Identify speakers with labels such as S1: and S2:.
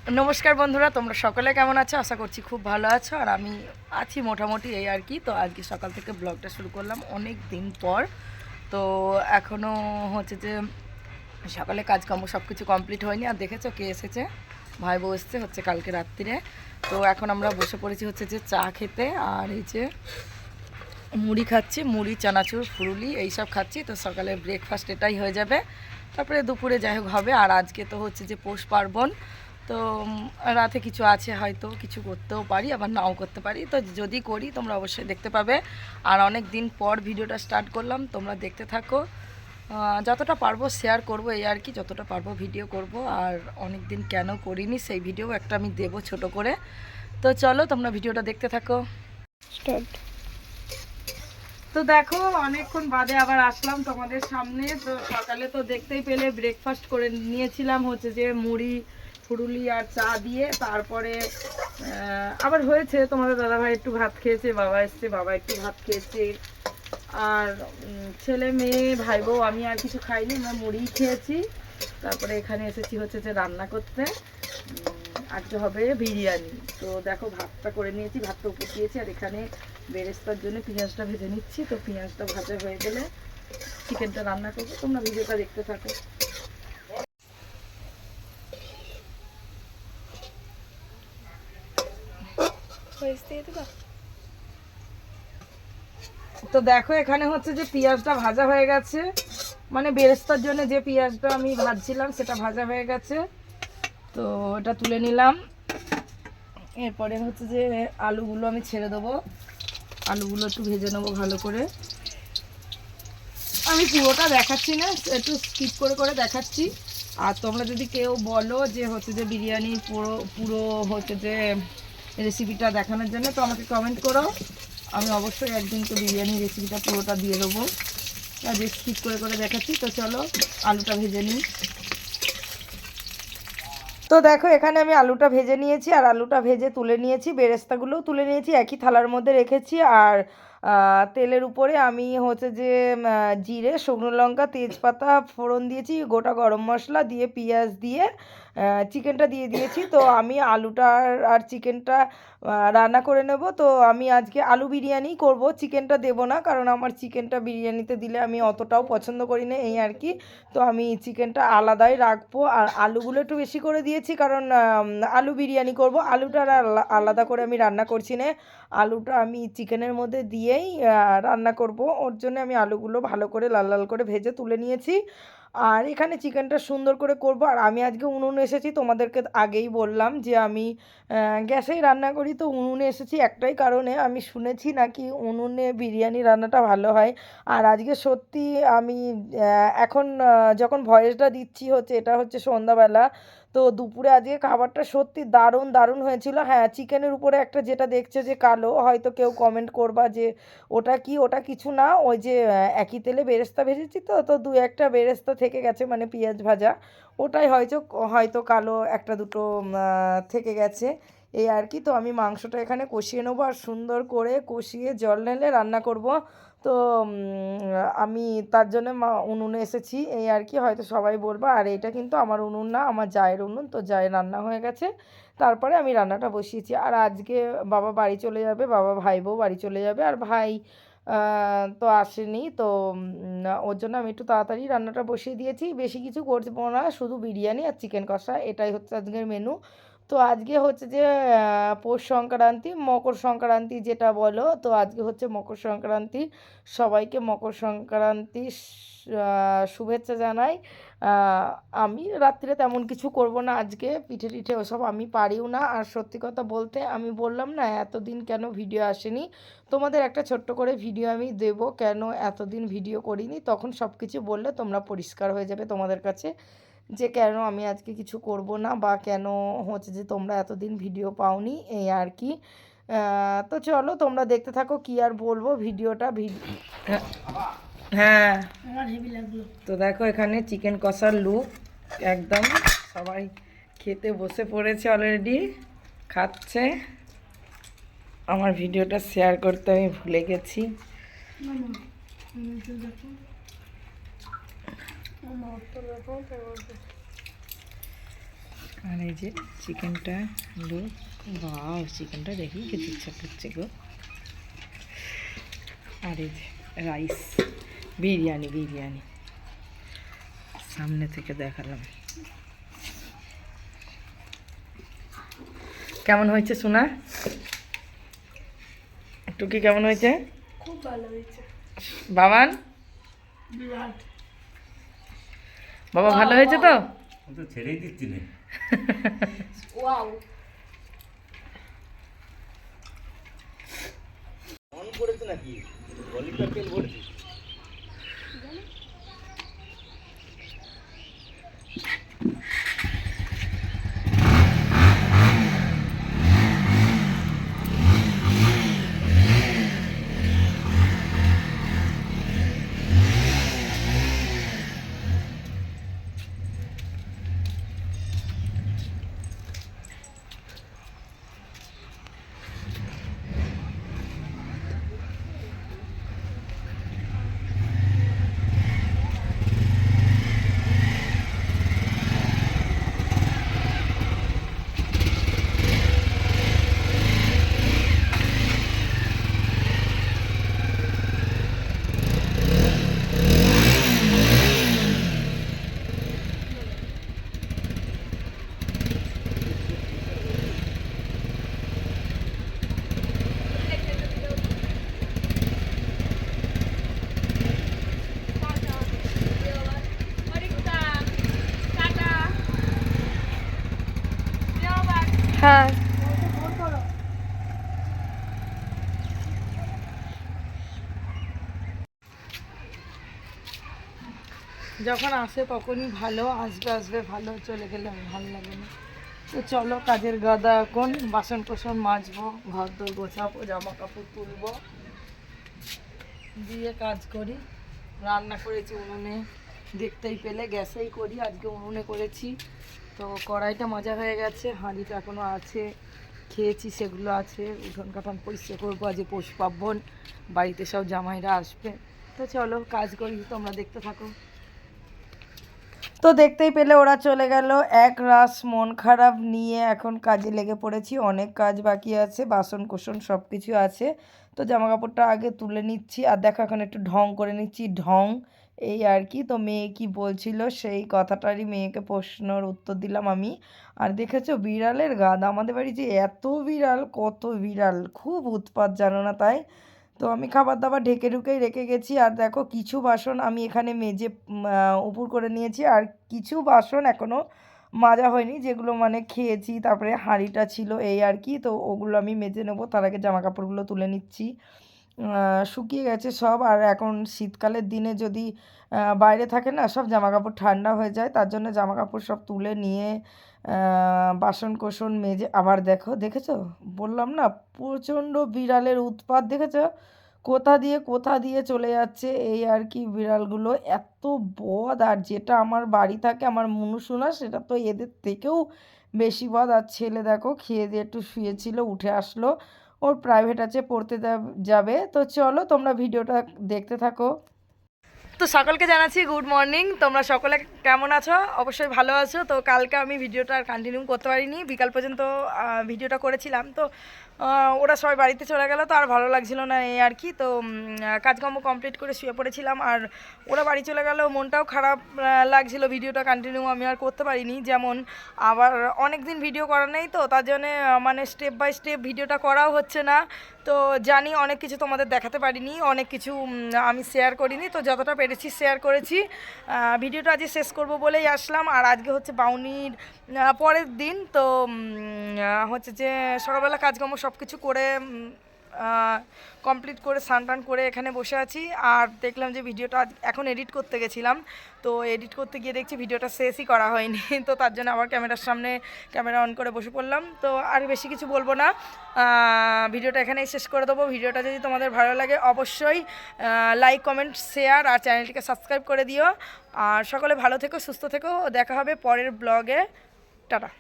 S1: নমস্কার বন্ধুরা, তোমরা সকলে কেমন আছো? আশা করছি খুব ভালো আছো। আর আমি আছি মোটামুটি এই আর কি। তো আজকে সকাল থেকে ব্লগটা শুরু করলাম অনেক দিন পর। তো এখনও হচ্ছে যে সকালে কাজকর্ম সব কিছু কমপ্লিট হয়নি। আর দেখেছো কে এসেছে? ভাই বউ এসছে হচ্ছে কালকে রাত্রিরে। তো এখন আমরা বসে পড়েছি হচ্ছে যে চা খেতে। আর এই যে মুড়ি খাচ্ছি, মুড়ি চানাচুর ফুরুলি এইসব খাচ্ছি। তো সকালে ব্রেকফাস্ট এটাই হয়ে যাবে, তারপরে দুপুরে যাই হোক হবে। আর আজকে তো হচ্ছে যে পৌষ পার্বণ। তো রাতে কিছু আছে, হয়তো কিছু করতেও পারি আবার নাও করতে পারি। তো যদি করি তোমরা অবশ্যই দেখতে পাবে। আর অনেক দিন পর ভিডিওটা স্টার্ট করলাম, তোমরা দেখতে থাকো। যতটা পারবো শেয়ার করব এই আর কি, যতটা পারবো ভিডিও করব। আর অনেক দিন কেন করিনি সেই ভিডিও একটা আমি দেবো ছোট করে। তো চলো তোমরা ভিডিওটা দেখতে থাকো। স্টার্ট। তো দেখো অনেকক্ষণ বাদে আবার আসলাম তোমাদের সামনে। তো সকালে তো দেখতেই পেলে ব্রেকফাস্ট করে নিয়েছিলাম হচ্ছে যে মুড়ি ফুরুলি আর চা দিয়ে। তারপরে আবার হয়েছে তোমাদের দাদাভাই একটু ভাত খেয়েছে, বাবা এসছে, বাবা একটু ভাত খেয়েছে। আর ছেলে মেয়ে ভাই বউ, আমি আর কিছু খাইনি, আমরা মুড়িই খেয়েছি। তারপরে এখানে এসেছি হচ্ছে যে রান্না করতে। আজকে হবে বিরিয়ানি। তো দেখো ভাতটা করে নিয়েছি, ভাতটা উপর দিয়েছি। আর এখানে বেরেস্তার জন্য পেঁয়াজটা ভেজে নিচ্ছি। তো পেঁয়াজটা ভাজা হয়ে গেলে চিকেনটা রান্না করবো। তোমরা ভিডিওটা দেখতে থাকো। তো দেখো এখানে হচ্ছে যে পেঁয়াজটা ভাজা হয়ে গেছে, মানে বেরেস্তার জন্য যে পেঁয়াজটা আমি ভাজছিলাম সেটা ভাজা হয়ে গেছে। তো এটা তুলে নিলাম। এরপরে হচ্ছে যে আলুগুলো আমি ছেড়ে দেবো, আলুগুলো একটু ভেজে নেবো ভালো করে। আমি পুরোটা দেখাচ্ছি না, একটু স্কিপ করে করে দেখাচ্ছি। আর তোমরা যদি কেউ বলো যে হচ্ছে যে বিরিয়ানি পুরো পুরো হচ্ছে যে রেসিপিটা দেখানোর জন্য, তো আমাকে কমেন্ট করো। আমি অবশ্যই একদিনকে বিরিয়ানি রেসিপিটা পুরোটা দিয়ে দেবো। যে স্কিপ করে করে দেখাচ্ছি। তো চলো আলুটা ভেজে নিই। তো দেখো এখানে আমি আলুটা ভেজে নিয়েছি, আর আলুটা ভেজে তুলে নিয়েছি, বেরেস্তাগুলোও তুলে নিয়েছি, একই থালার মধ্যে রেখেছি। আর তেলের উপরে আমি হচ্ছে যে জিরে, শুকনো লঙ্কা, তেজপাতা ফোড়ন দিয়েছি, গোটা গরম মশলা দিয়ে পেঁয়াজ দিয়ে চিকেনটা দিয়ে দিয়েছি। তো আমি আলুটা আর চিকেনটা রান্না করে নেব। তো আমি আজকে আলু বিরিয়ানি করব, চিকেনটা দেবো না, কারণ আমার চিকেনটা বিরিয়ানিতে দিলে আমি অতটাও পছন্দ করি না এই আর কি। তো আমি চিকেনটা আলাদাই রাখবো। আর আলুগুলো একটু বেশি করে দিয়েছি, কারণ আলু বিরিয়ানি করব। আলুটা আর আলাদা করে আমি রান্না করছি না, আলুটা আমি চিকেনের মধ্যে দিয়েই রান্না করব। ওর জন্য আমি আলুগুলো ভালো করে লাল লাল করে ভেজে তুলে নিয়েছি। আর এখানে চিকেনটা সুন্দর করে করব। আর আমি আজকে উনুনে এসেছি, তোমাদেরকে আগেই বললাম যে আমি গ্যাসেই রান্না করি। তো উনুনে এসেছি একটাই কারণে, আমি শুনেছি নাকি উনুনে বিরিয়ানি রান্নাটা ভালো হয়। আর আজকে সত্যি আমি এখন যখন ভয়েসটা দিচ্ছি হচ্ছে, এটা হচ্ছে সন্ধ্যাবেলা। তো দুপুরে আজকে খাবারটা সত্যি দারুণ দারুণ হয়েছিল। হ্যাঁ, চিকেনের উপরে একটা যেটা দেখছে যে কালো, হয়তো কেউ কমেন্ট করবা যে ওটা কি, ওটা কিছু না, ওই যে একই তেলে বেরেস্তা ভেজেছি তো তো দু একটা বেরেস্তা থেকে গেছে, মানে পেঁয়াজ ভাজা, ওটাই হয়তো হয়তো কালো একটা দুটো থেকে গেছে এই আর কি। তো আমি মাংসটা এখানে কষিয়ে নেবো, আর সুন্দর করে কষিয়ে জল ঢেলে রান্না করব। তো আমি তার জন্য উনুনে এসেছি এই আর কি। হয়তো সবাই বলবো, আর এটা কিন্তু আমার উনুন না, আমার জায়ের উনুন। তো জায়ের রান্না হয়ে গেছে, তারপরে আমি রান্নাটা বসিয়েছি। আর আজকে বাবা বাড়ি চলে যাবে, বাবা ভাই বউ বাড়ি চলে যাবে। আর ভাই তো আসেনি। তো ওর জন্য আমি একটু তাড়াতাড়ি রান্নাটা বসিয়ে দিয়েছি। বেশি কিছু করবো না, শুধু বিরিয়ানি আর চিকেন কষা, এটাই হচ্ছে আজকের মেনু। তো আজকে হচ্ছে যে পৌষ সংক্রান্তি, মকর সংক্রান্তি যেটা বলো, তো আজকে হচ্ছে মকর সংক্রান্তি। সবাইকে মকর সংক্রান্তির শুভেচ্ছা জানাই। আমি রাত্রে তেমন কিছু করব না আজকে, পিঠে টিঠে ওসব আমি পারিও না। আর সত্যি কথা বলতে, আমি বললাম না এতদিন কেন ভিডিও আসেনি, তোমাদের একটা ছোট্ট করে ভিডিও আমি দেব কেন এতদিন ভিডিও করিনি, তখন সব কিছু বললে তোমরা পরিষ্কার হয়ে যাবে তোমাদের কাছে যে কেন আমি আজকে কিছু করব না, বা কেন হচ্ছে যে তোমরা এতদিন ভিডিও পাওনি এই আর কি। তো চলো তোমরা দেখতে থাকো, কি আর বলবো ভিডিওটা। হ্যাঁ, তো দেখো এখানে চিকেন কষার লুক একদম, সবাই খেতে বসে পড়েছে অলরেডি, খাচ্ছে। আমার ভিডিওটা শেয়ার করতে আমি ভুলে গেছি। আর এই যে চিকেনটা হলো, বাহ চিকেনটা দেখি খেতে ইচ্ছা করছে গো। আর এই যে রাইস, বিরিয়ানি সামনে থেকে দেখালাম। কেমন হয়েছে সোনা? একটু কি কেমন হয়েছে?
S2: খুব ভালো হয়েছে
S1: বাবান। বাবা ভালো হয়েছে তো?
S3: ছেড়েই দিচ্ছি না।
S2: ওয়াও,
S3: অন করেছে নাকি? অলিভার তেল ভরেছি।
S1: হ্যাঁ যখন আসে তখনই ভালো, আসবে ভালো, চলে গেলে ভালো লাগে না। তো চলো কাজের গাদা, এখন বাসন কোসন মাজবো, ঘর দোর গোছাবো, জামা কাপড় তুলবো, দিয়ে কাজ করি। রান্না করেছি উনুনে, দেখতেই পেলে, গ্যাসেই করি, আজকে উনুনে করেছি। তো কড়াইটা মাজা হয়ে গেছে, হাঁড়িটা এখনও আছে, খেয়েছি সেগুলো আছে। উঠোন কাঠান পরিষ্কার করবো, আজ পৌষ পার্বণ, বাড়িতে সব জামাইরা আসবে। তো চলো কাজ করি, তোমরা দেখতে থাকো। তো দেখতেই পেলে ওরা চলে গেল, এক রাস মন খারাপ নিয়ে এখন কাজে লেগে পড়েছি। অনেক কাজ বাকি আছে, বাসন কোসন সব কিছু আছে। তো জামা কাপড়টা আগে তুলে নিচ্ছি, আর দেখো এখন একটু ঢং করে নিচ্ছি, ঢং এই আর কি। তো মেয়ে কি বলছিল সেই কথাটারই মেয়েকে প্রশ্নর উত্তর দিলাম আমি। আর দেখেছো বিড়ালের গাদা, আমাদের বাড়ি যে এত বিড়াল, কত বিড়াল, খুব উৎপাত জানো না। তাই তো আমি খাবার দাবার ঢেকে ঢুকেই রেখে গেছি। আর দেখো কিছু বাসন আমি এখানে মেজে উপুর করে নিয়েছি, আর কিছু বাসন এখনও মাজা হয়নি, যেগুলো মানে খেয়েছি, তারপরে হাঁড়িটা ছিল এই আর কি। তো ওগুলো আমি মেজে নেবো, তার আগে জামা কাপড়গুলো তুলে নিচ্ছি। শুকিয়ে গেছে সব। আর এখন শীতকালের দিনে যদি বাইরে থাকে না, সব জামা কাপড় ঠান্ডা হয়ে যায়, তার জন্য জামা কাপড় সব তুলে নিয়ে বাসন কোসন মেজে, আবার দেখেছো বললাম না প্রচণ্ড বিড়ালের উৎপাত, দেখেছো কোথা দিয়ে চলে যাচ্ছে এই আর কি। বিড়ালগুলো এত বদ, আর যেটা আমার বাড়ি থাকে আমার মুনুসোনা, সেটা তো এদের থেকেও বেশি বদ। আর ছেলে দেখো খেয়ে দিয়ে একটু শুয়েছিল, উঠে আসলো, ওর প্রাইভেট আছে, পড়তে যাবে। তো চলো তোমরা ভিডিওটা দেখতে থাকো। তো সকলকে জানাচ্ছি গুড মর্নিং, তোমরা সকলে কেমন আছো? অবশ্যই ভালো আছো। তো কালকে আমি ভিডিওটা আর কন্টিনিউ করতে পারিনি, বিকাল পর্যন্ত ভিডিওটা করেছিলাম। তো ওরা সবাই বাড়িতে চলে গেল, তো আর ভালো লাগছিল না এই আর কি। তো কাজকর্ম কমপ্লিট করে শুয়ে পড়েছিলাম, আর ওরা বাড়ি চলে গেল, মনটাও খারাপ লাগছিল, ভিডিওটা কন্টিনিউ আমি আর করতে পারিনি। যেমন আবার অনেক দিন ভিডিও করা নেই, তো তার জন্যে মানে স্টেপ বাই স্টেপ ভিডিওটা করাও হচ্ছে না। তো জানি অনেক কিছু তোমাদের দেখাতে পারিনি, অনেক কিছু আমি শেয়ার করিনি, তো যতটা পেরেছি শেয়ার করেছি। ভিডিওটা আজকে শেষ করব বলেই আসলাম। আর আজকে হচ্ছে বাউনির পরের দিন। তো হচ্ছে যে সকালবেলা কাজকর্ম সব কিছু করে কমপ্লিট করে স্নান টান করে এখানে বসে আছি। আর দেখলাম যে ভিডিওটা এখন এডিট করতে গেছিলাম, তো এডিট করতে গিয়ে দেখছি ভিডিওটা শেষই করা হয়নি। তো তার জন্য আবার ক্যামেরার সামনে ক্যামেরা অন করে বসে পড়লাম। তো আর বেশি কিছু বলবো না, ভিডিওটা এখানেই শেষ করে দেবো। ভিডিওটা যদি তোমাদের ভালো লাগে অবশ্যই লাইক কমেন্ট শেয়ার আর চ্যানেলটিকে সাবস্ক্রাইব করে দিও। আর সকলে ভালো থেকো, সুস্থ থেকো, দেখা হবে পরের ব্লগে। টাটা।